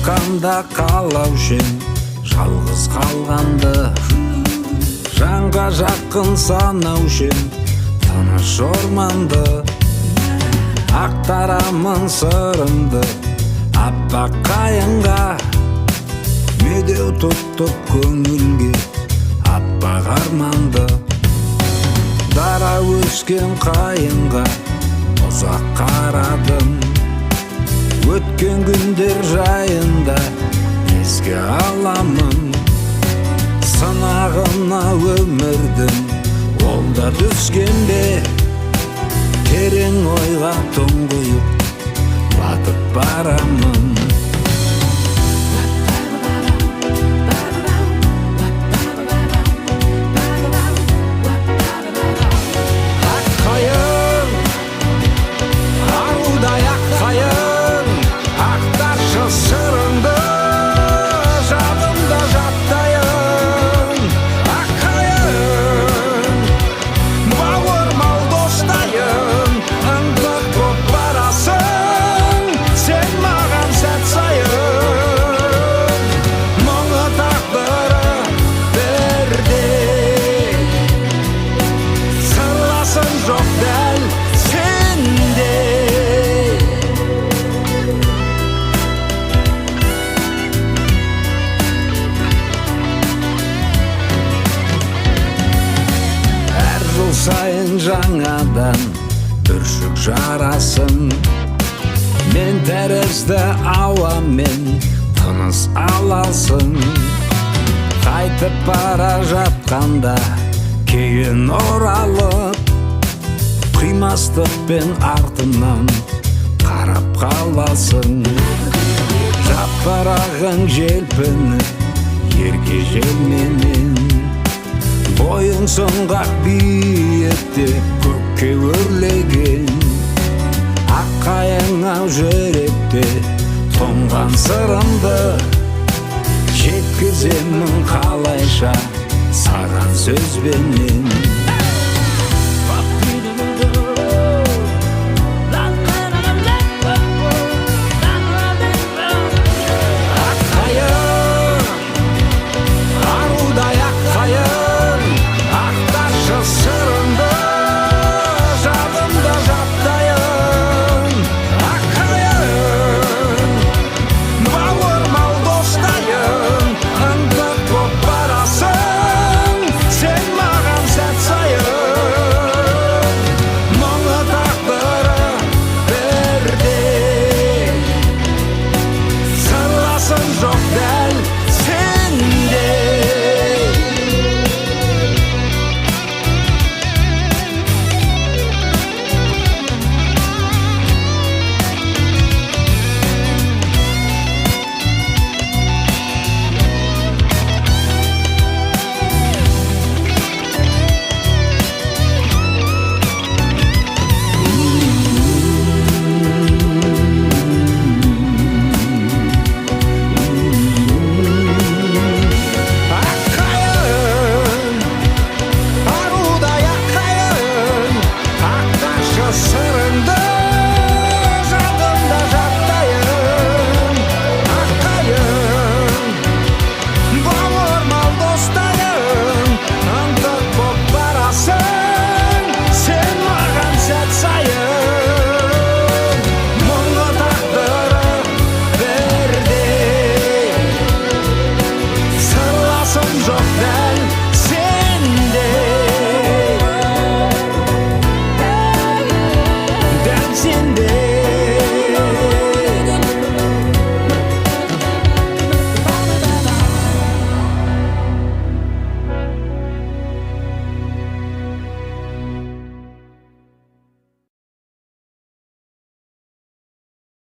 тапканда каалаушен жалгыз калганды, жанга жакын санаушен таныш орманды, актарамын сырымды аппак кайынга, медеу туттуп көңүлгө аппак арманды. Дара өскен кайынга узак карадым, өткен күндер жайында эске аламын. Сынагына өмүрдүн ол да түскенде, терең ойга тоңгуюп батып барамын. Сайын жаңадан бүршік жарасын, мен тәрізді ауамен тыныс аласың. Қайтып бара жатқанда кейін оралып, қимастықпен артынан қарап қаласың. Жапырағың желпініп ерге желменен, бойың соңғақ биікте көкке өрлеген. Аққайың ау жүректе тоңған сырымды, жеткіземін қалайша саған сөзбенен.